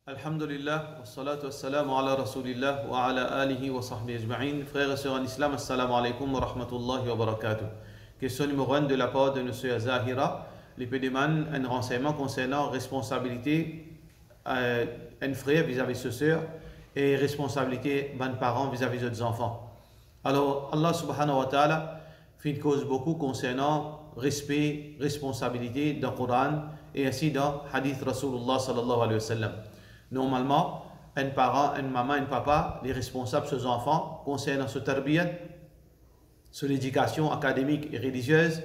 Alhamdulillah, wa salatu wa salamu ala rasulillah wa ala alihi wa sahbihi ajma'in. Frères et sœurs en islam, assalamu alaikum wa rahmatullahi wa barakatuh. Question numéro 1 de la part de M. Zahira. Il demande un renseignement concernant responsabilité un frère vis-à-vis de ses sœurs et responsabilité d'un parent vis-à-vis des enfants. Alors, Allah subhanahu wa ta'ala fait une cause beaucoup concernant respect, responsabilité dans le Coran et ainsi dans le hadith Rasulullah sallallahu alayhi wa sallam. Normalement, un parent, une maman, un papa, les responsables de ses enfants concernant ce tarbiyat, sur l'éducation académique et religieuse,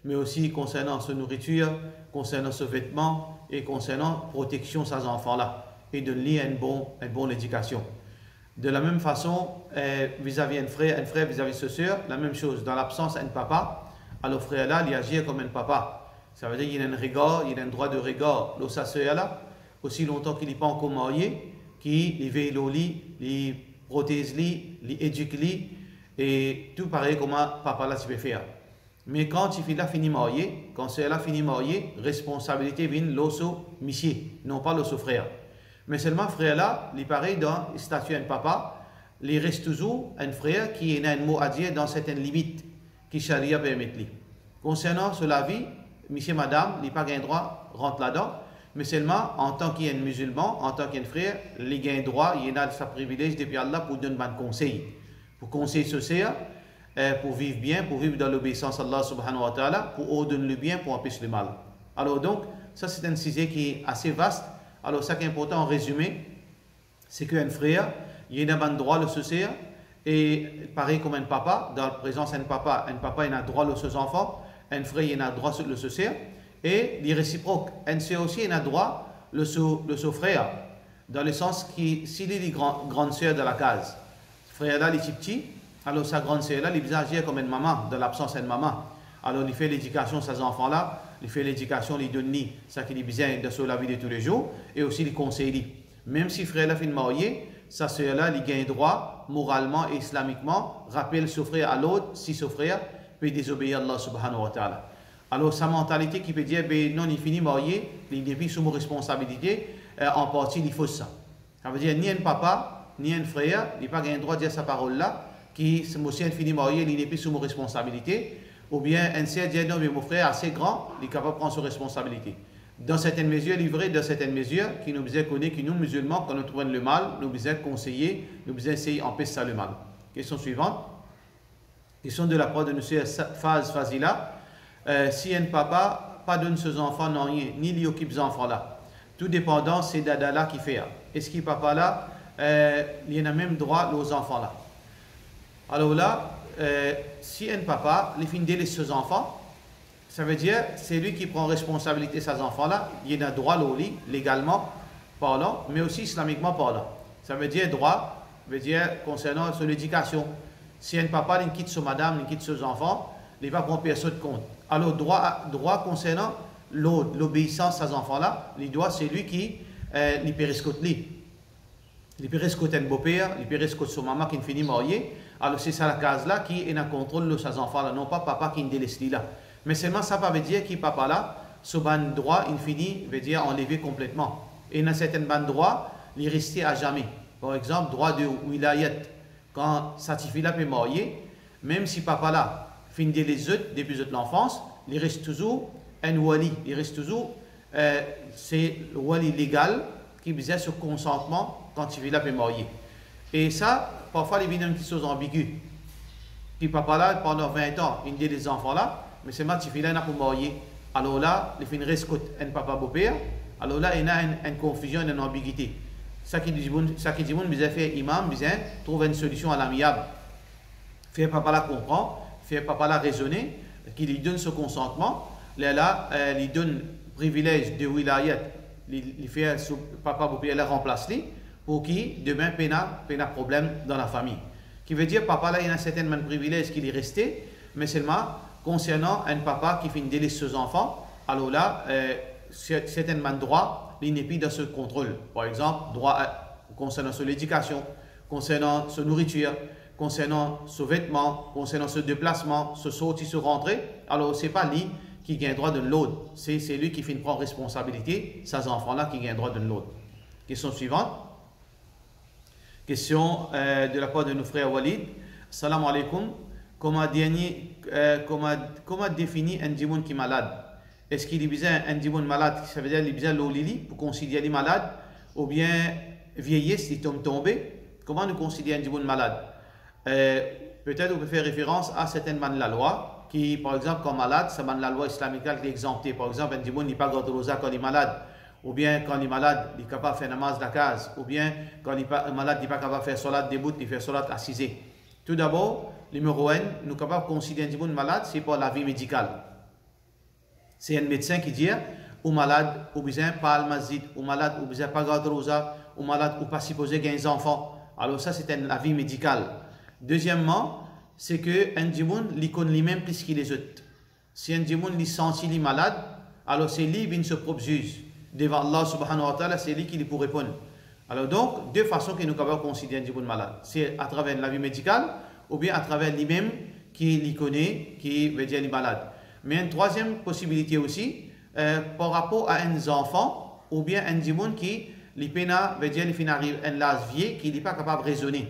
mais aussi concernant sa nourriture, concernant ses vêtements et concernant la protection de ces enfants-là et de lier une bonne éducation. De la même façon, vis-à-vis un frère vis-à-vis de sa sœur, la même chose. Dans l'absence d'un papa, alors le frère-là, il agit comme un papa. Ça veut dire qu'il a un regard, il a un droit de regard de sa sœur-là, aussi longtemps qu'il n'est pas encore marié, qu'il veille au lit, il protège lui, il éduque lui, et tout pareil comme papa là tu peux faire. Mais quand il a fini marié, quand c'est là fini marié, responsabilité vient l'osso monsieur, non pas l'osso frère. Mais seulement frère là, il est pareil dans le statut d'un papa, il reste toujours un frère qui a un mot à dire dans certaines limites qui charia permet lui. Concernant la vie, monsieur madame, il n'a pas un droit rentre là-dedans. Mais seulement en tant qu'il y a un musulman, en tant qu'un frère, il a un droit, il a sa privilège depuis Allah pour donner un conseil. Pour conseiller ce sœur, pour vivre bien, pour vivre dans l'obéissance à Allah subhanahu wa ta'ala, pour ordonner le bien, pour empêcher le mal. Alors donc, ça c'est un sujet qui est assez vaste. Alors ça qui est important en résumé, c'est qu'un frère, il a un droit de ce sœur, et pareil comme un papa, dans la présence d'un papa, il a un droit de ses enfants, un frère il a un droit de ce sœur. Et les réciproques, un sœur aussi a droit le son frère, dans le sens que s'il est grande sœur de la case, frère là il est petit, alors sa grande sœur là il peut agir comme une maman, de l'absence d'une maman. Alors il fait l'éducation de ses enfants là, il fait l'éducation, il donne ça qu'il a besoin de la vie de tous les jours, et aussi il conseille. Même si frère là fait marié, sa sœur là il gagne droit moralement et islamiquement, rappelle son frère à l'autre si son frère peut désobéir à Allah subhanahu wa ta'ala. Alors, sa mentalité qui peut dire, ben non, il finit marié, il n'est plus sous mon responsabilité, en partie, il faut ça. Ça veut dire, ni un papa, ni un frère, il n'a pas le droit de dire sa parole-là, qui, si un finit marié, il n'est plus sous mon responsabilité, ou bien un sœur dit, non, mais mon frère est assez grand, il est capable de prendre ses responsabilités. Dans certaines mesures, il est vrai, dans certaines mesures, qui nous besoin connaître que nous, musulmans, quand nous trouvons le mal, nous besoin conseiller, nous besoin essayer d'empêcher ça le mal. Question suivante. Question de la part de M. Fazila. Si un papa pas donne ses enfants non rien, ni lui occupe ses enfants là. Tout dépendant, c'est dada là qui fait. Est-ce qu'il papa là, il a même droit aux enfants là. Alors là, si un papa il finit de ses enfants, ça veut dire c'est lui qui prend responsabilité de ses enfants là. Il a droit au lit légalement parlant, mais aussi islamiquement parlant. Ça veut dire droit, veut dire concernant son éducation. Si un papa il quitte sa madame, il quitte ses enfants, il va prendre personne de compte. Alors, droit concernant l'obéissance à ces enfants-là, les droits, c'est lui qui les périscote lui. Il périscote un beau-père, il périscote son maman qui finit mariée. Alors, c'est ça la case-là qui est en contrôle de ses enfants-là, non pas papa qui délaisse là. Mais seulement ça veut dire que papa-là, ce ban droit, il finit, veut dire enlevé complètement. Et dans certains ban droits, il est resté à jamais. Par exemple, droit de wilayat, quand sa fille-là peut marier, même si papa-là, finit les autres depuis l'enfance, il reste toujours un wali, il reste toujours c'est le wali légal qui besoin ce consentement quand il est marié. Et ça, parfois, il y a une petite chose ambiguë. Puis papa là, pendant 20 ans, il dit les enfants là, mais c'est mal si il n'a pas marié. Alors là, il finit reste un papa beau-père, alors là, il y a une confusion, une ambiguïté. Ça qui dit, besoin faire imam, besoin trouver une solution à l'amiable. Faire papa là comprend. Fait papa la raisonner, qui lui donne ce consentement, là, lui donne privilège de wilayat, il fait papa pour la remplacer, pour qui demain peine problème dans la famille. Qui veut dire papa là il a un certain privilège qui est resté, mais seulement concernant un papa qui fait délaisser ses enfants, alors là, certains droits, il n'est plus dans ce contrôle. Par exemple, droit concernant son éducation, concernant sa nourriture, concernant ce vêtement, concernant ce déplacement, ce sortie, ce rentrer, alors ce n'est pas lui qui a droit de l'autre, c'est lui qui finit prendre responsabilité, ces enfants-là qui ont droit de l'autre. Question suivante. Question de la part de nos frères Walid. Salam alaikum. Comment définir un djimoun qui est malade? Est-ce qu'il est un djimoun malade, ça veut dire qu'il est l'olili pour considérer malade, ou bien vieillesse, il tombe tombé? Comment nous considérons un djimoun malade? Peut-être on peut faire référence à certaines man de la loi, qui par exemple comme malade, c'est man de la loi islamique qui est exemptée. Par exemple, un djimoun n'est pas garde rosa quand il est malade, ou bien quand il est malade, il est capable de faire namaz de la case, ou bien quand il est malade, il n'est pas capable de faire salat debout, il fait salat assisé. Tout d'abord, numéro 1, nous sommes capables de considérer un djimoun malade, c'est pour la vie médicale. C'est un médecin qui dit, ou malade, ou besoin pas al masjid, ou malade, ou besoin pas garde rosa, ou malade, ou pas supposé gagner des enfants. Alors ça, c'est la vie médicale. Deuxièmement, c'est que un djimoun, il connaît lui-même plus qu'il les autres. Si un djimoun, il sent qu'il est malade, alors c'est lui qui se propre juge. Devant Allah subhanahu wa ta'ala, c'est lui qui pour répondre. Alors donc, deux façons que nous pouvons considérer un djimoun malade. C'est à travers la vie médicale, ou bien à travers lui-même qui les connaît, qui veut dire les malades. Mais une troisième possibilité aussi, par rapport à un enfant, ou bien un djimoun qui, les pena, veut dire, il arrive à un âge vieux, qui n'est pas capable de raisonner.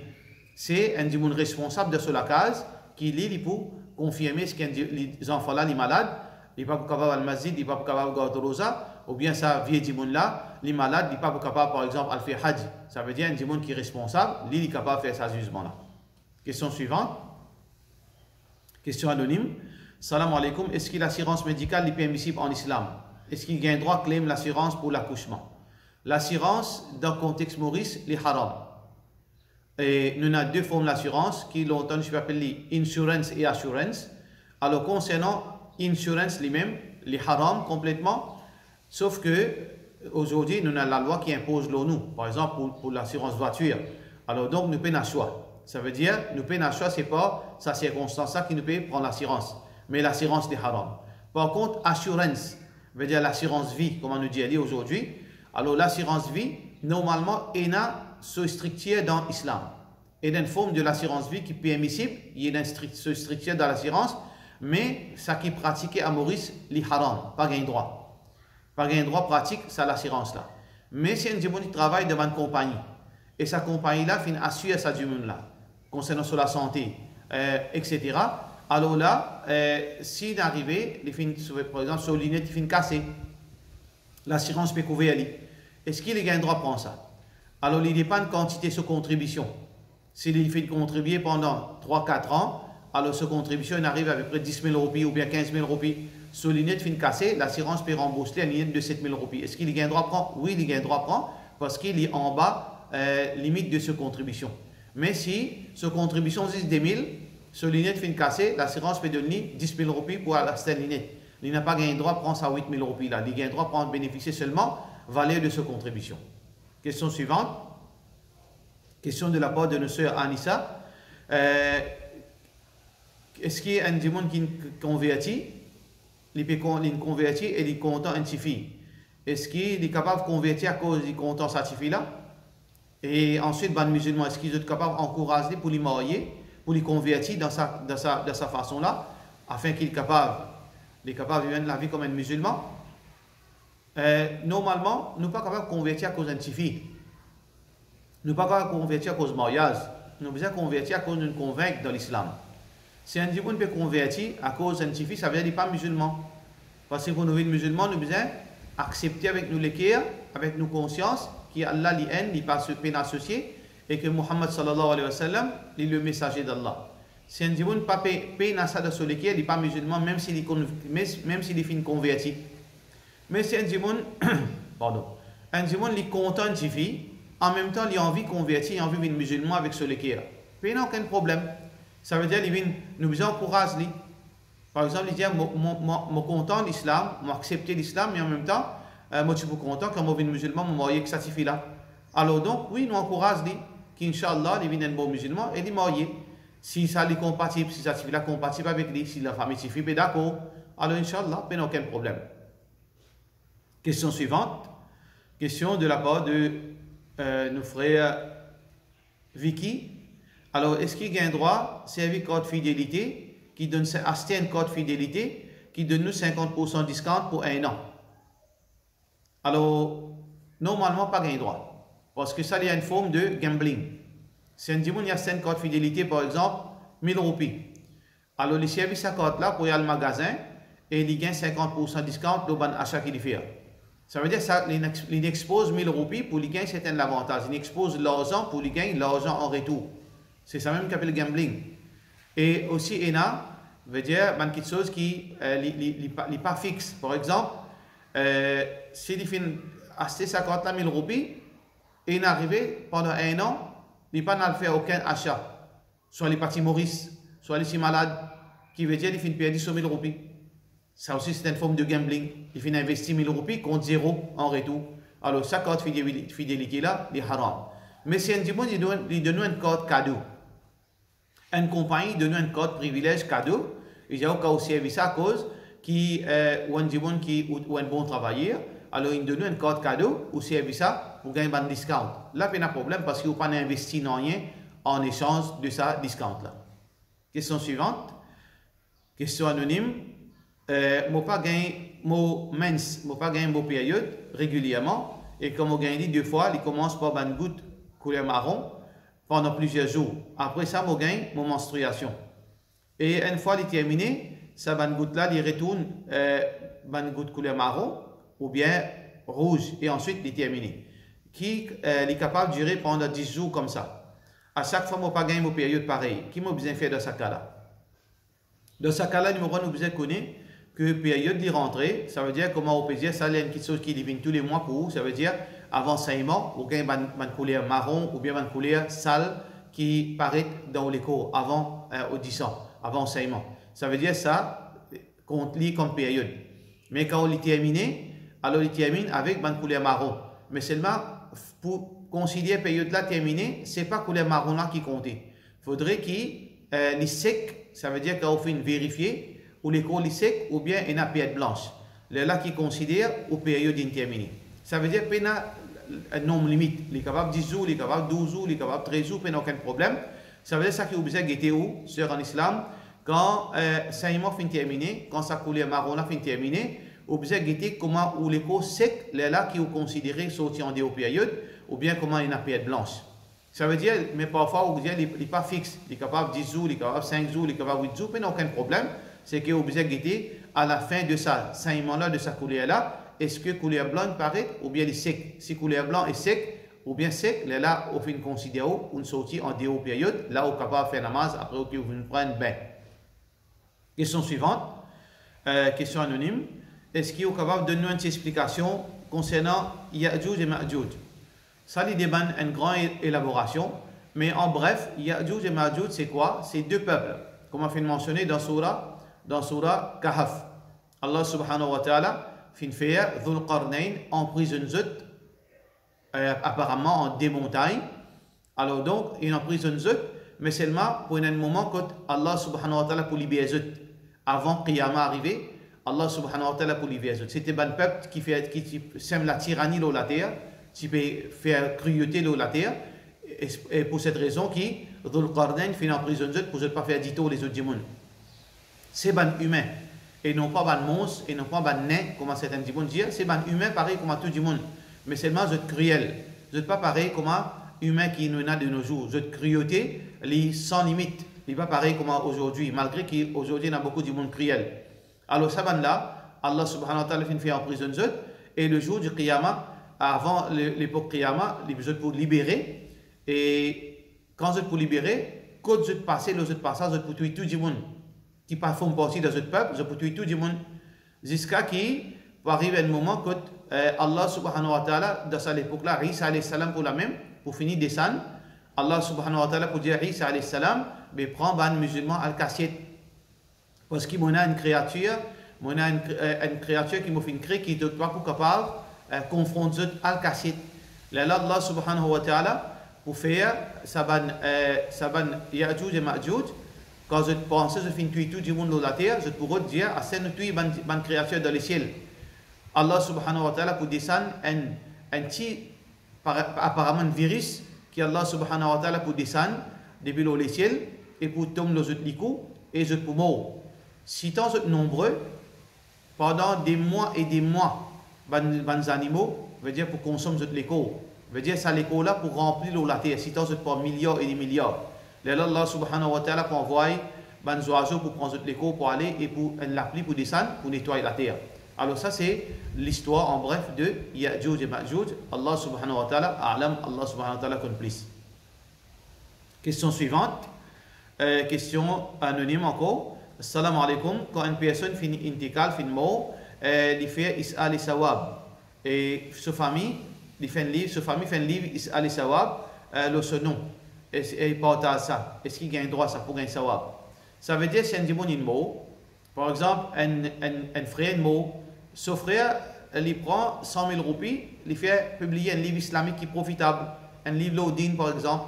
C'est un djimoun responsable de cela case, qui lit pour confirmer ce que les enfants là, les malades, il n'est pas capable de masjid, il n'est pas capable de garder rosa, ou bien ça vieux djimoun là, les malades, il n'est pas capable par exemple de faire hajj. Ça veut dire un djimoun qui est responsable, il est capable de faire ce jugement là. Question suivante. Question anonyme. Salam alaikum. Est-ce que l'assurance médicale est permissible en islam? Est-ce qu'il y a un droit à claim l'assurance pour l'accouchement? L'assurance, dans le contexte Maurice, est haram. Et nous avons deux formes d'assurance qui longtemps je vais appeler insurance et assurance. Alors concernant insurance lui-même, les haram complètement, sauf que aujourd'hui nous avons la loi qui impose nous, par exemple pour l'assurance voiture. Alors donc nous payons un choix. Ça veut dire, nous payons un choix, ce n'est pas sa circonstance qui nous paye prendre l'assurance, mais l'assurance des haram. Par contre, assurance, veut dire l'assurance vie, comme on nous dit aujourd'hui. Alors l'assurance vie, normalement, est une structure dans l'islam. Il y a une forme de l'assurance vie qui est permissible, il y a une structure dans l'assurance, mais ça qui est pratiqué à Maurice, les haram, pas gain droit. Pas gain droit pratique, c'est l'assurance là. Mais si un djimoun qui travaille devant une compagnie, et sa compagnie là, fin assure sa djimoun là, concernant sur la santé, etc. Alors là, s'il est arrivé, par exemple, sur lunette, il finit cassé, l'assurance peut couvrir lui. Est-ce qu'il a un droit à prendre ça? Alors, il dépend de quantité de contribution. S'il fait contribuer pendant 3-4 ans, alors cette contribution il arrive à peu près 10 000 roupies ou bien 15 000 roupies. Sur lunette fin cassée, l'assurance peut rembourser une lunette de 7 000 roupies. Est-ce qu'il a un droit à prendre? Oui, il a un droit à prendre parce qu'il est en bas limite de cette contribution. Mais si cette contribution est 10 000, sur lunette fin cassée, l'assurance peut donner 10 000 roupies pour cette lunette. Il n'a pas gagné droit à prendre sa 8 000 roupies là. Il a gagné droit à prendre bénéficier seulement valeur de cette contribution. Question suivante. Question de la part de notre sœur Anissa. Est-ce qu'il y a un djimoun qui est converti? Il est converti et il est content une fille. Est-ce qu'il est capable de convertir à cause du content de cette fille là? Et ensuite, les musulmans, est-ce qu'ils sont capables d'encourager pour les marier, pour les convertir dans sa façon là, afin qu'il est capable de vivre la vie comme un musulman? Normalement, nous ne sommes pas capables de convertir à cause d'une fille. Nous ne sommes pas capables de convertir à cause du mariage. Nous sommes besoin de convertir à cause d'une convaincre dans l'islam. Si un djimoun peut convertir à cause d'une fille, ça veut dire qu'il n'est pas musulman. Parce que pour nous, musulmans, nous sommes besoin d'accepter avec nous le cœur, avec nos consciences, qu'Allah n'est pas associé et que Muhammad sallallahu alayhi wa sallam est le messager d'Allah. Si un djimoun ne peut pas payer ça dans le cœur, il n'est pas musulman, même s'il est fin converti. Mais si un djimoun, un djimoun est content de fille, en même temps, il a envie de convertir, il a envie de devenir musulman avec ce cœur. Il n'y a aucun problème. Ça veut dire qu'il nous encourage. Par exemple, il dit, je suis content de l'islam, je accepte l'islam, mais en même temps, je suis content quand je suis musulman, je suis marié avec cette fille-là. Alors donc, oui, nous encourageons qu'Inch'Allah, il devient un bon musulman et il est marié. Si ça est compatible, si cette fille-là est compatible avec lui, si la famille est d'accord, alors Inch'Allah, il n'y a aucun problème. Question suivante. Question de la part de nos frères Vicky. Alors, est-ce qu'il y a un droit à servir code fidélité qui donne acheter un code fidélité qui donne nous 50% de discount pour un an? Alors, normalement, pas un droit. Parce que ça, il y a une forme de gambling. Si un dimanche, il y a 5 cartes fidélité, par exemple, 1000 roupies. Alors, il servi sa carte-là pour aller au magasin et il gagne 50% de discount dans l'achat qu'il fait. Ça veut dire qu'il expose 1000 roupies pour lui gagner certains avantages. Il expose l'argent pour lui gagner l'argent en retour. C'est ça même qu'on appelle le gambling. Et aussi, il y a veut dire quelque chose qui n'est pas fixe. Par exemple, s'il fait acheter sa carte là 1000 roupies, et il est arrivé pendant un an, il n'a pas fait aucun achat. Soit il est parti Maurice, soit il est malade, qui veut dire qu'il fait perdre 100 000 roupies. Ça aussi, c'est une forme de gambling. Il fait investir 1000 roupies contre 0 en retour. Alors, sa carte fidélité là, il est haram. Mais si un dimanche, il donne une carte cadeau. Une compagnie donne une carte privilège cadeau. Il y a aussi service à cause ou un dimanche ou un bon travailleur. Alors, il donne une carte cadeau ou service pour gagner un discount. Là, il y a un problème parce qu'il n'a pas investi dans rien en échange de sa discount là. Question suivante. Question anonyme. Moi pas gagné mon mens, moi pas gagné mon période régulièrement et comme on gagne dit 2 fois, il commence par une goutte couleur marron pendant plusieurs jours. Après ça, moi gagne mon menstruation. Et une fois il est terminé, ça une goutte là, il retourne une goutte couleur marron ou bien rouge et ensuite il est terminé. Qui est capable de durer pendant 10 jours comme ça. À chaque fois, moi pas gagné mon période pareil. Qui m'a besoin faire dans ce cas-là? Dans ce cas-là, numéro 1, nous besoin connaître que période de rentrée, ça veut dire comment on peut dire ça, il y a une chose qui vient tous les mois pour vous, ça veut dire avant 5 mois, vous avez une couleur marron ou bien une couleur sale qui paraît dans les cours avant audition, avant 5 mois. Ça veut dire ça, qu'on lit comme période. Mais quand on est terminé, alors il termine avec une couleur marron. Mais seulement pour considérer la période là terminée, ce n'est pas la couleur marron là qui compte. Il faudrait qu'il est sec, ça veut dire qu'on fait une vérifier ou les cours sec ou bien une période blanche. C'est là qui considère aux périodes indéterminées. Ça veut dire qu'il y a un nombre limite. Il est capable 10 jours, il est capable 12 jours, il est capable 13 jours, il n'y a aucun problème. Ça veut dire ça qui est obligé de guetter où, sur en islam, quand 5 mois fin terminé, quand sa couleur marron fin terminé, obligé de guetter comment ou les cours secs, là qui est considéré sortir en des périodes, ou bien comment il y a une période blanche. Ça veut dire, mais parfois, il n'est pas fixe. Il est capable 10 jours, il est capable 5 jours, il est capable 8 jours, il n'y a aucun problème. C'est qu'il est obligé de guetter à la fin de ça, 5 mois-là, de sa couleur-là, est-ce que couleur blanche paraît ou bien il est sec? Si couleur blanc est sec ou bien sec, là, on fait une considération, une sortie en déo période, là, on est capable de faire namaz, après, on prend un bain. Question suivante, question anonyme. Est-ce qu'il est capable de donner une explication concernant Ya'juj et Ma'juj? Ça, il demande une grande élaboration, mais en bref, Ya'juj et Ma'juj, c'est quoi? C'est 2 peuples, comme on fait mentionner dans Surah Kahf. Allah subhanahu wa ta'ala fin faire Dhul Qarnayn emprisonne Zut, apparemment en des montagnes. Alors donc, il emprisonne Zut, mais seulement pour un moment que Allah subhanahu wa ta'ala pour libérer Zut. Avant Qiyamah arrivé, Allah subhanahu wa ta'ala pour libérer Zut. C'était un peuple qui sème la tyrannie dans la terre, qui peut faire cruauté dans la terre, et pour cette raison qui Dhul Qarnayn fin emprisonne Zut pour ne pas faire dito les autres du monde. C'est ban humain et non pas ban monstre et non pas ban nain comme certains disent dire, c'est ban humain pareil comme à tout le monde, mais seulement vous êtes cruel, vous n'êtes pas pareil comme un humain qui nous a de nos jours, vous êtes cruauté sans limite, il n'est pas pareil comme aujourd'hui, malgré qu'aujourd'hui il y a beaucoup de monde cruel. Alors ça ban là, Allah subhanahu wa ta'ala fait en prison zut, et le jour du Qiyamah, avant l'époque Qiyamah, vous êtes pour libérer, et quand vous êtes pour libérer, quand vous êtes passé, vous êtes pour tuer tout le monde qui font partie de ce peuple, je peux tuer tout le monde. Jusqu'à qui arrive un moment que Allah subhanahu wa ta'ala, dans cette époque-là, Isa alayhi salam pour la même, pour finir descendre, Allah subhanahu wa ta'ala pour dire Isa alayhi salam, mais prend un musulman à la cassette. Parce qu'il y a une créature, qui m'a fait créer qui n'est pas capable de confronter à la cassette. Là, Allah subhanahu wa ta'ala, pour faire Saban Ya'juj et Ma'juj, quand je pense que je finis tuer tout le monde dans la terre, je pourrais dire à cette tuer une créature dans le ciel. Allah subhanahu wa ta'ala pour descendre un petit, apparemment un virus, qui Allah subhanahu wa ta'ala pour descendre depuis le ciel et pour tomber dans le licou et je pour mort. Si tant vous êtes nombreux, pendant des mois et des mois, les animaux, veut dire pour consommer le licou. Veut dire, ça l'école là pour remplir la terre. Si tu as pas milliards et des milliards. Là, Allah subhanahu wa ta'ala pour envoyer des oiseaux pour prendre l'écho pour aller et pour l'appeler pour descendre, pour nettoyer la terre. Alors ça c'est l'histoire en bref de Ya'juj et Ma'juj. Allah subhanahu wa ta'ala a'lam, Allah subhanahu wa ta'ala connaît plus. Question suivante. Question anonyme encore. Assalamu alaikum. Quand une personne finit intikal, finit mort, il fait is'al sawab. Et sa famille, il fait un livre, sa famille fait un livre is'al sawab, le son nom. Et il partage ça. Est-ce qu'il gagne droit ça pour gagner sawab? Ça veut dire si un djibon est mort, par exemple, un frère est mort, ce frère, il prend 100 000 roupies, il fait publier un livre islamique qui est profitable, un livre l'Odin par exemple,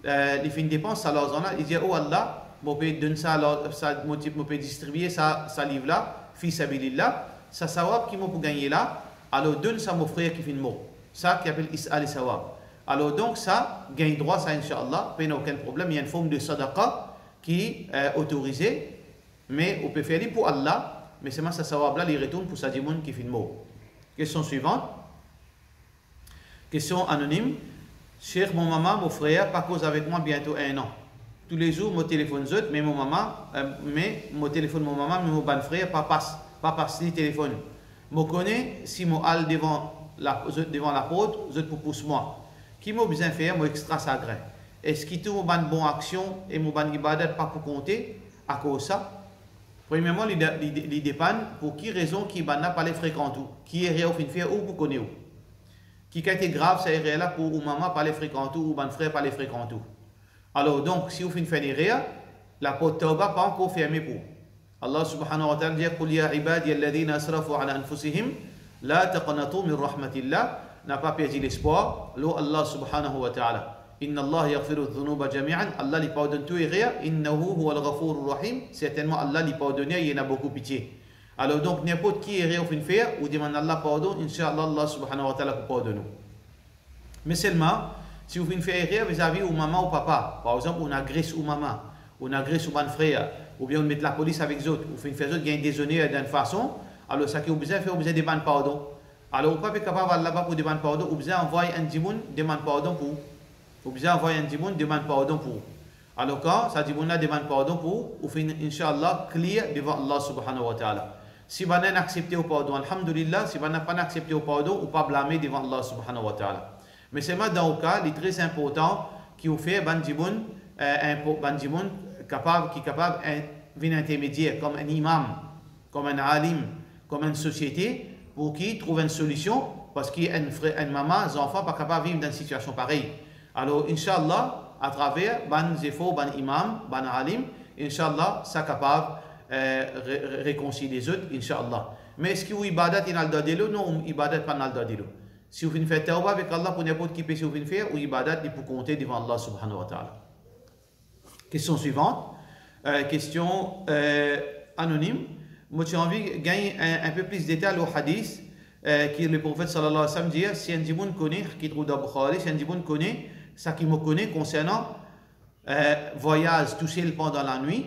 il fait une dépense à l'argent là, il dit oh Allah, je peux donner ça, je peux distribuer ça livre là, fils abilillah, ça sawab qui m'a pour gagner là, alors donne ça à mon frère qui fait mort. Ça qui appelle is'al sawab. Alors donc ça, gagne droit ça Inch'Allah, il n'y a aucun problème, il y a une forme de sadaqa qui est autorisée, mais on peut faire pour Allah, mais c'est ça sawab là, il retourne pour sa djimoun qui fait mort. Question suivante. Question anonyme. Cher mon maman, mon frère, pas cause avec moi bientôt 1 an. Tous les jours, mon téléphone zut, mais mon maman, mais mon téléphone, mon maman, mais mon ban frère, pas passe le téléphone. Je connais si mon al devant la porte, zut pour pousse moi. Qui m'a besoin de faire, moi extra sagré. Est-ce qu'il y a une bonne action et mon ban ibadat pas pour compter à cause de ça? Premièrement, il dépend pour qui raison qui n'a pas les fréquentes ou qui est réel au fin faire ou pour connaître. Qui a été grave, ça est réel là pour ou maman pas les fréquentes ou ban frère pas les fréquentes. Alors donc, si vous fin faire des réels, la porte tauba pas encore fermée pour. Allah subhanahu wa ta'ala dit qul ya ibadi alladhina asrafu ala anfusihim la taqnatu min rahmatillah, n'a pas perdu l'espoir, l'eau Allah subhanahu wa ta'ala. Inna Allah yaghfiru dhunuba jami'an, Allah lui pardonne tout et rien, innahu huwa al-ghafurur rahim, certainement Allah lui pardonne, il y en a beaucoup pitié. Alors donc n'importe qui est rien au fin faire ou demande Allah pardon, Inch'Allah Allah subhanahu wa ta'ala pour pardonner. Mais seulement, si vous faites rien vis-à-vis ou maman ou papa, par exemple on agresse ou maman, on agresse ou mon frère, ou bien on met la police avec les autres, ou fait faire autres gain déshonneur d'une façon, alors ça qui vous besoin faire, vous besoin demander pardon. Alors vous pas capable là-bas pour demander pardon, vous besoin envoyer un djimoun demande pardon pour. Vous besoin envoyer un djimoun demande pardon pour. Alors quand ça djimoun là demande pardon pour, vous faites Inch'Allah clear devant Allah subhanahu wa ta'ala. Si vous n'avez accepté au pardon, alhamdulillah, si vous n'avez pas accepté au pardon, vous ne pas blâmer devant Allah subhanahu wa ta'ala. Mais c'est dans le cas, il est très important qui vous fait un djimoun capable de venir intermédiaire, comme un imam, comme un alim, comme une société, pour qu'il trouve une solution, parce qu'il y a une maman, des enfants pas capables de vivre dans une situation pareille. Alors, Inch'Allah, à travers ban zefo, ban imam, ban alim, Inch'Allah, ça capable de réconcilier les autres, Inch'Allah. Mais est-ce que vous ibadat in al-dadilo? Non, ibadat pas in al-dadilo. Si vous faites tawbah avec Allah pour n'importe qui peut vous faire, ou ibadat, il pour compter devant Allah subhanahu wa ta'ala. Question suivante. Question anonyme. Moi, j'ai envie de gagner un peu plus de détails au hadith qui le prophète sallallahu alayhi wa sallam dit si un djimoun connaît, qui trouve dans Bukhari, si un djimoun connaît, ça qui me connaît concernant voyage tout seul pendant la nuit,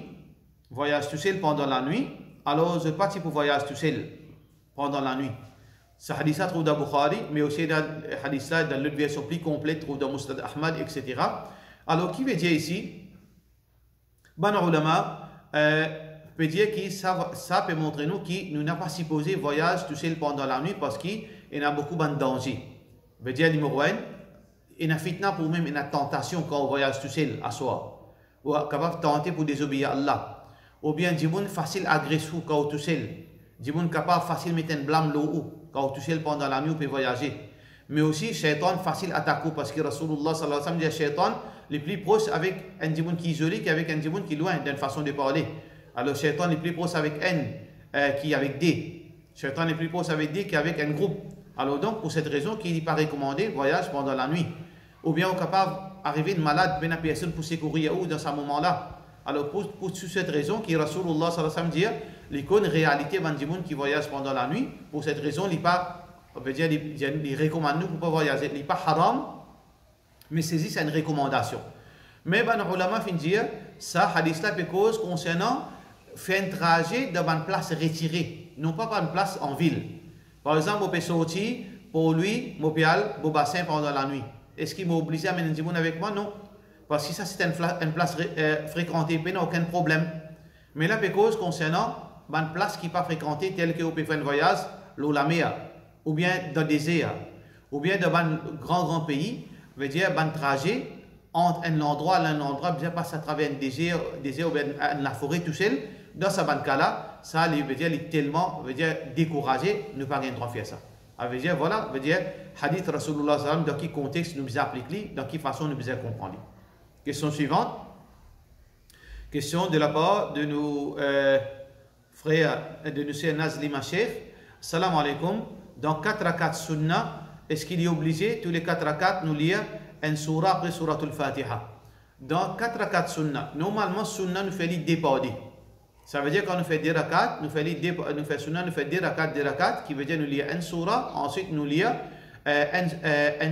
alors je parti pour voyage tout seul pendant la nuit. Ce hadith trouve dans Bukhari, mais aussi dans le hadith là, dans l'autre version plus complète, trouve dans Musnad Ahmad, etc. Alors, qui veut dire ici, ban ulama peut dire que ça peut montrer nous que nous n'avons pas supposé voyage tout seul pendant la nuit parce qu'il y a beaucoup de danger. Veut dire numéro 1, il y a fitna pour même une tentation quand on voyage tout seul à soi, ou capable de tenter pour désobéir à Allah, ou bien du monde facile agresser quand on tout seul, du monde capable facile mettre un blâme l'eau quand on tout seul pendant la nuit on peut voyager. Mais aussi shaitan facile attaquer parce que Rasulullah sallallahu alayhi wa sallam dit shaitan les plus proches avec un djimoun qui est isolé qu'avec un djimoun qui est loin d'une façon de parler. Alors shaitan est plus proche avec un qui est avec des. Shaitan est plus proche avec des qu'avec un groupe. Alors donc pour cette raison qu'il n'est pas recommandé voyage pendant la nuit. Ou bien on est capable d'arriver une malade, bien une personne pour secourir ou dans ce moment-là. Alors pour cette raison qui Rasulullah sallallahu alayhi wa sallam dit l'icône réalité d'un djimoun qui voyage pendant la nuit. Pour cette raison il n'est pas, on peut dire, il recommande nous pour pas voyager. Il n'est pas haram, mais c'est une recommandation. Mais ben ulama fin dire ça hadith là peut cause concernant faire un trajet dans une place retirée, non pas une place en ville. Par exemple, on peut sortir pour lui, mopial, au bassin pendant la nuit. Est-ce qu'il m'a obligé à mener du monde avec moi? Non. Parce que ça, c'est une place fréquentée, il n'y a aucun problème. Mais là, cause concernant une place qui n'est pas fréquentée, telle que vous pouvez faire un voyage, l'eau la mer, ou bien dans le désert, ou bien dans un grand pays, veut dire un trajet entre un endroit et un endroit, bien passer à travers un désert ou bien la forêt tout seul. Dans ce cas-là, ça veut dire tellement découragé, ne pas avoir droit à faire ça. Ça veut dire, voilà, veut dire, hadith Rasulullah sallam, dans quel contexte nous appliquons, dans quelle façon nous comprenons. Question suivante. Question de la part de nos frères, de nos sœurs Nazli Machef. Salam alaikum. Dans 4 rakats sunnah, est-ce qu'il est obligé, tous les 4 rakats, nous lire une surah après surah al-Fatiha? Dans 4 rakats sunnah, normalement, sunnah nous fait déparder. Ça veut dire quand nous fait 10 rakats, nous fait sunnah, nous fait 10 rakats, qui veut dire nous lire une surah, ensuite nous lire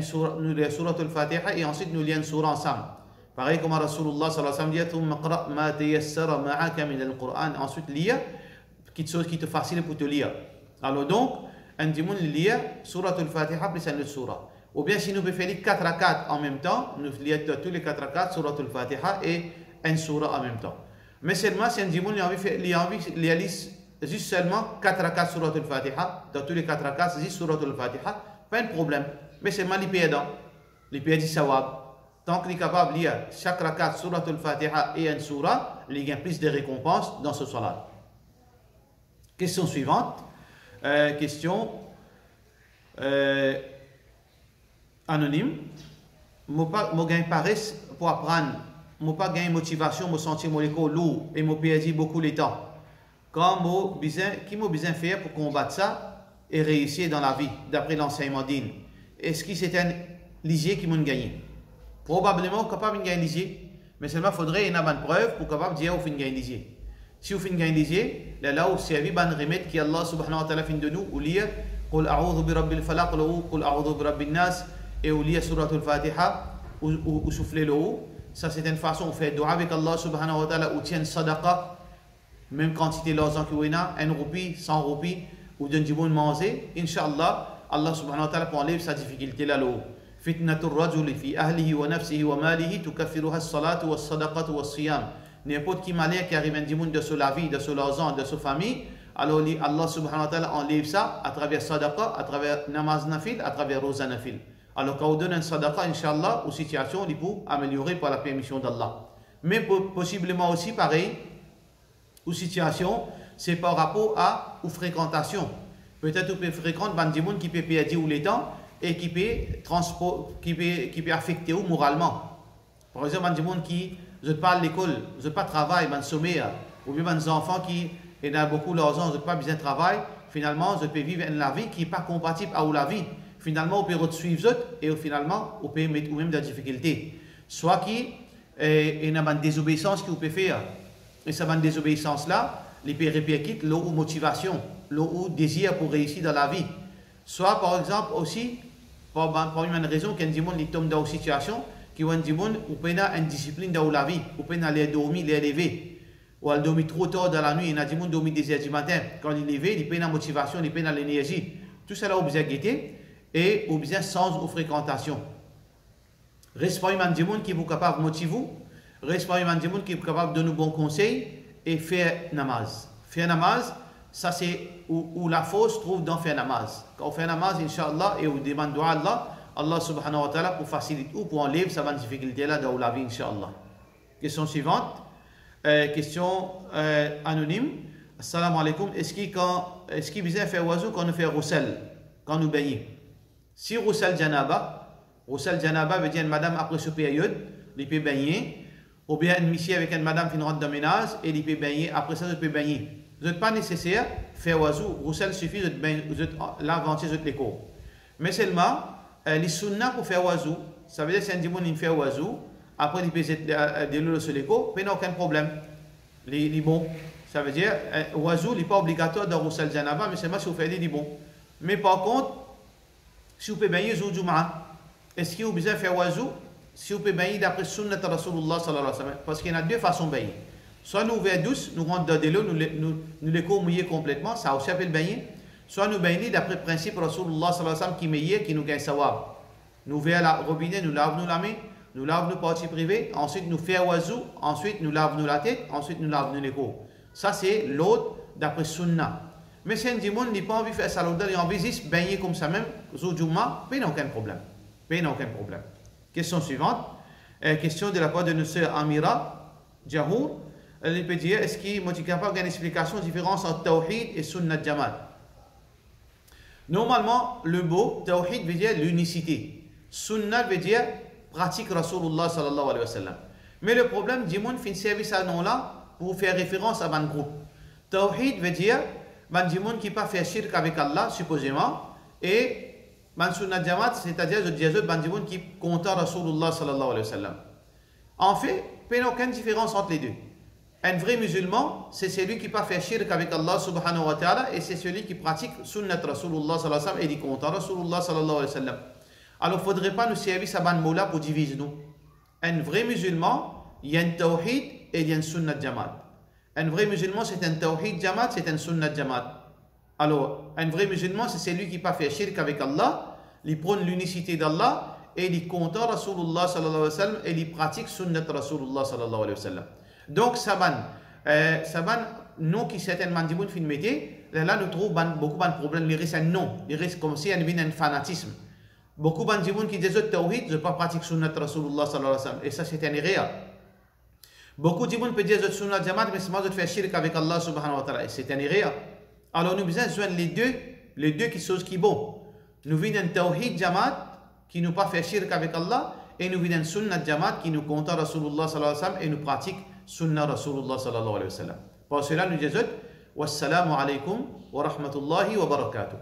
surah al-Fatiha et ensuite nous lire une surah ensemble. Pareil comme Rasulullah sallallahu alayhi wa sallam dit ensuite lire quelque chose qui te facile pour te lire. Alors donc, un dimanche lire surah al-Fatiha plus une autre surah. Ou bien si nous pouvons faire 4 rakats en même temps, nous lisons tous les 4 rakats surah al-Fatiha et une surah en même temps. Mais seulement si un dimanche il a envie de lire juste seulement 4 rakats surah al-Fatiha, dans tous les 4 rakats, juste surah al-Fatiha, pas de problème. Mais seulement les pieds dedans, les pieds du sawab. Tant qu'il est capable de lire chaque rakat surah al-Fatiha et une surah, il y a plus de récompenses dans ce salat. Question suivante. Question anonyme. Je gagne paresse pour apprendre. Je pas gagne motivation, me sentir mon école lourd et me perdu beaucoup de temps. Qui m'a besoin faire pour combattre ça et réussir dans la vie, d'après l'enseignement d'In? Est-ce que c'est un lisier qui m'a gagné? Probablement capable de gagner lisier, mais seulement faudrait une bonne preuve pour capable de dire au fin gagner lisier. Si vous fin gagner lisier, là où servi ban remède qui Allah subhanahu wa ta'ala fin de nous ou lire qul a'udhu bi rabbil falaq ou qul a'udhu bi rabbin nas et ou lire surah al-Fatiha ou souffler l'eau. Ça c'est une façon de faire dua avec Allah subhanahu wa ta'ala ou tient sadaqa, même quantité l'argent que vous avez, 1 roupie, 100 roupies ou d'un djibon manger, Inch'Allah, Allah subhanahu wa ta'ala pour enlever sa difficulté là l'eau. Fitnatul rajuli fi ahlihi wa nafsihi wa malihi tukaffiruha as-salatu was-sadaqatu was-siyam. N'importe qui malheur qui arrive un djibon de sur la vie, de sur l'argent, de sur famille, alors Allah subhanahu wa ta'ala enlève ça à travers sadaqa, à travers namaz nafil, à travers roza nafil. Alors quand on donne un sadaqa, Inch'Allah, aux situations, il peut améliorer par la permission d'Allah. Mais possiblement aussi, pareil, aux situations, c'est par rapport aux fréquentations. Peut-être qu'on peut fréquenter des gens qui peuvent perdre ou les temps et qui peut affecter ou moralement. Par exemple, des gens qui ne sont pas à l'école, ne sont pas au travail, ne sont sommaires, ou bien des enfants qui ont beaucoup d'argent, ne sont pas besoin de travail, finalement, ils peuvent vivre une vie qui n'est pas compatible avec la vie. Finalement, on peut suivre eux et finalement, on peut mettre même des difficultés. Soit qu'il y a une désobéissance qu'on peut faire. Et cette désobéissance-là, il peut répercuter l'eau ou motivation, l'eau ou désir pour réussir dans la vie. Soit par exemple aussi, pour une raison qu'un dimanche il tombe dans une situation, qu'un dimanche on peut avoir une discipline dans la vie, on peut aller dormir, les lever. Ou aller dormir trop tard dans la nuit, il y a des gens qui dorment 2 heures du matin. Quand il est levé, il peut avoir la motivation, il peut avoir l'énergie. Tout cela, on besoin de guetter. Et ou bien sans aux fréquentations. Reste pas un monde qui est capable de motiver, reste pas un monde qui est capable de donner bons conseils et faire namaz. Faire namaz, ça c'est où la force trouve dans faire namaz. Quand on fait namaz, Inch'Allah, et on demande dua à Allah, Allah subhanahu wa ta'ala pour faciliter ou pour enlever sa difficulté là dans la vie, Inch'Allah. Question suivante. Question anonyme. Assalamu alaikum. Est-ce qu'il vient faire oiseau quand on fait roussel, quand nous baignons? Si roussel janaba veut dire une madame après cette période, il peut baigner, ou bien une monsieur avec une madame qui rentre dans le ménage et il peut baigner, après ça, il peut baigner. Ce n'est pas nécessaire de faire oiseau, roussel suffit de l'inventer de l'écho. Mais seulement, les sunnah pour faire oiseau, ça veut dire que si un dimanche il fait oiseau, après il peut de l'eau sur l'écho, il n'y a aucun problème. Il est bon. Ça veut dire, oiseau n'est pas obligatoire dans roussel janaba, mais seulement si vous faites des bon. Mais par contre, si vous pouvez baigner jour Jum'a, est-ce que vous besoin de faire oiseau? Si vous pouvez baigner d'après Sunnat Rasulullah sallallahu alayhi wa sallam, parce qu'il y a 2 façons de baigner. Soit nous ouvrons douce, nous rentrons dans de l'eau, nous les mouiller complètement, ça aussi appelle baigner. soit nous bénis d'après le principe Rasulullah sallallahu alayhi wa sallam qui meilleur, qui nous gagne savoir. Nous veillons à la robinet, nous lavons la main, nous lavons nos parties privées, ensuite nous faisons oiseau, ensuite nous lavons la tête, ensuite nous lavons les coups. Ça c'est l'autre d'après Sunna. Mais si un dimanche n'a pas envie de faire ça, il a envie de se baigner comme ça même, jour Juma, il n'y a aucun problème. Il n'y a aucun problème. Question suivante. Question de la part de notre sœur Amira Jahour. Elle peut dire, est-ce qu'il est capable d'une explication différence entre Tawhid et Sunnat Jamal? Normalement, le mot Tawhid veut dire l'unicité. Sunnat veut dire pratique Rasulullah sallallahu alayhi wa sallam. Mais le problème, du monde fait service à nom-là pour faire référence à un groupe. Tawhid veut dire du monde qui pas fait shirk avec Allah, supposément, et Sunnat Jamal, c'est-à-dire du monde qui compte Rasulullah sallallahu alayhi wa sallam. En fait, il n'y a aucune différence entre les deux. Un vrai musulman, c'est celui qui n'a pas fait shirk avec Allah subhanahu wa ta'ala et c'est celui qui pratique sunnat Rasulullah sallallahu alayhi wa sallam et dit content Rasulullah sallallahu alayhi wa sallam. Alors, il ne faudrait pas nous servir à ban moula pour diviser nous. Un vrai musulman, il y a un tawhid et il y a un sunnat jamal. Un vrai musulman, c'est un tawhid jamal, c'est un sunnat jamal. Alors, un vrai musulman, c'est celui qui n'a pas fait shirk avec Allah, il prône l'unicité d'Allah et il content Rasulullah sallallahu alayhi wa sallam et il pratique sunnat Rasulullah sallallahu alayhi wa sallam. Donc, saban, non qui certainement dit bon film métier, là nous trouvons beaucoup de problèmes. Les risques un non, les risques comme si il y a un fanatisme. Beaucoup de gens qui disent tawhid, je ne pas pratique sunnat Rasulullah sallallahu alayhi wa sallam, et ça c'est un erreur. Beaucoup de gens peuvent dire sunnat jamat, mais c'est moi de faire shirk avec Allah subhanahu wa ta'ala, et c'est un erreur. Alors nous avons besoin de les deux qui sont qui bon. Nous venons d'un tawhid jamat qui nous pas fait shirk avec Allah, et nous venons d'un sunnat jamat qui nous compte Rasulullah sallallahu alayhi wa sallam et nous pratique Sunna Rasulullah sallallahu alayhi wa sallam. Pour cela, nous disons, wassalamu alaykum wa rahmatullahi wa barakatuh.